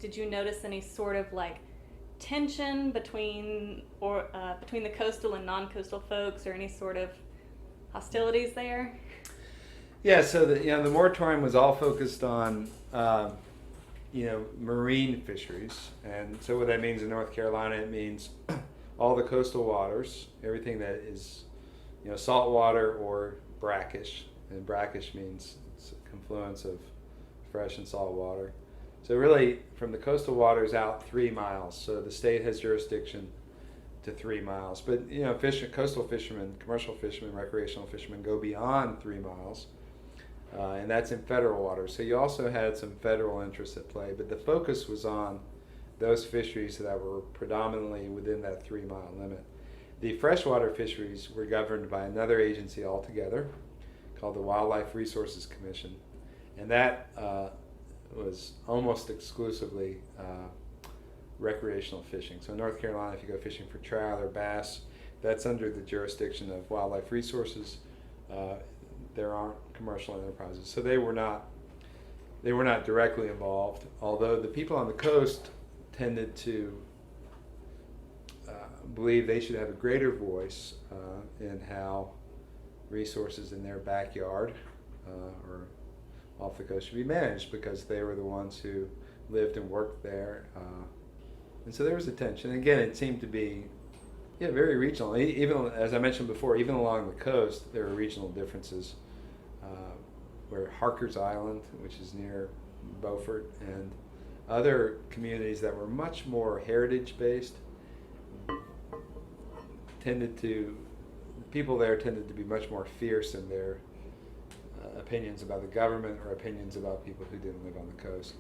Did you notice any sort of like tension between between the coastal and non-coastal folks, or any sort of hostilities there? Yeah, so the moratorium was all focused on marine fisheries, and so what that means in North Carolina, it means all the coastal waters, everything that is salt water or brackish, and brackish means it's a confluence of fresh and salt water. So really, from the coastal waters out 3 miles. So the state has jurisdiction to 3 miles, but coastal fishermen, commercial fishermen, recreational fishermen go beyond 3 miles. And that's in federal waters. So you also had some federal interests at play, but the focus was on those fisheries that were predominantly within that 3 mile limit. The freshwater fisheries were governed by another agency altogether called the Wildlife Resources Commission, and that was almost exclusively recreational fishing. So in North Carolina, if you go fishing for trout or bass, that's under the jurisdiction of Wildlife Resources. There aren't commercial enterprises, so they were not directly involved. Although the people on the coast tended to believe they should have a greater voice in how resources in their backyard or off the coast should be managed, because they were the ones who lived and worked there, and so there was a tension. Again, it seemed to be very regional. Even as I mentioned before, even along the coast, there are regional differences. Where Harker's Island, which is near Beaufort, and other communities that were much more heritage-based, people there tended to be much more fierce in their opinions about the government or opinions about people who didn't live on the coast.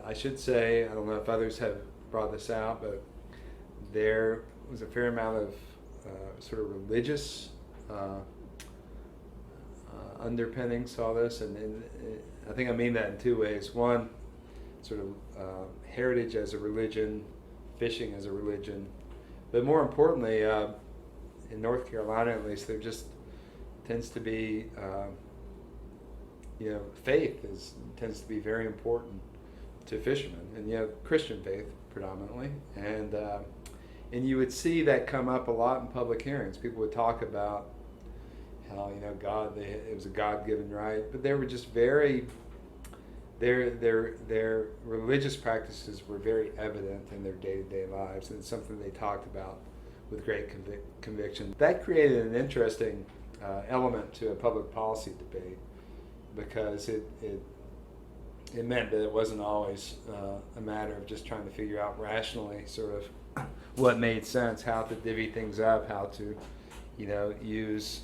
I should say, I don't know if others have brought this out, but there was a fair amount of sort of religious underpinnings to all this, and I think I mean that in two ways. One, sort of heritage as a religion, fishing as a religion, but more importantly, in North Carolina at least, there just tends to be, faith tends to be very important to fishermen, and Christian faith predominantly, and you would see that come up a lot in public hearings. People would talk about how God, it was a God-given right, but they were just very, their religious practices were very evident in their day-to-day lives, and it's something they talked about with great conviction. That created an interesting element to a public policy debate, because it meant that it wasn't always a matter of just trying to figure out rationally sort of what made sense, how to divvy things up, how to use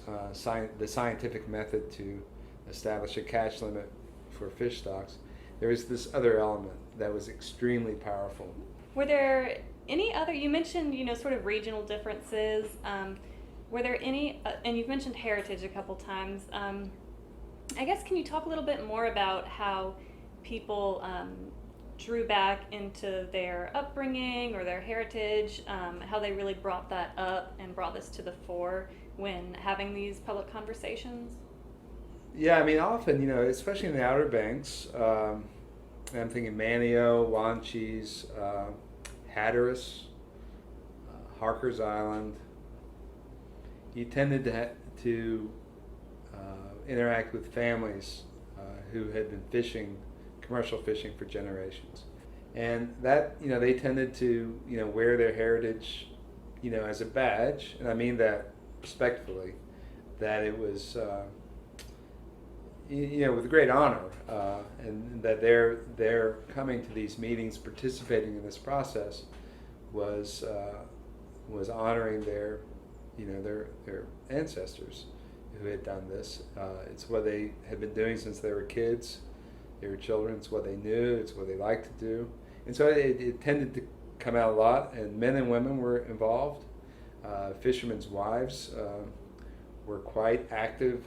the scientific method to establish a catch limit for fish stocks. There was this other element that was extremely powerful. Were there any other, you mentioned, sort of regional differences. Were there any, and you've mentioned heritage a couple times. I guess, can you talk a little bit more about how people drew back into their upbringing or their heritage, how they really brought that up and brought this to the fore when having these public conversations? Yeah, I mean, often, especially in the Outer Banks, I'm thinking Manio, Wanchese, Hatteras, Harker's Island, you tended to interact with families who had been fishing, commercial fishing for generations. And that, they tended to, wear their heritage, as a badge, and I mean that respectfully, that it was, with great honor, and that their coming to these meetings, participating in this process, was honoring their ancestors who had done this. It's what they had been doing since they were kids. They were children. It's what they knew. It's what they liked to do. And so it tended to come out a lot, and men and women were involved. Fishermen's wives were quite active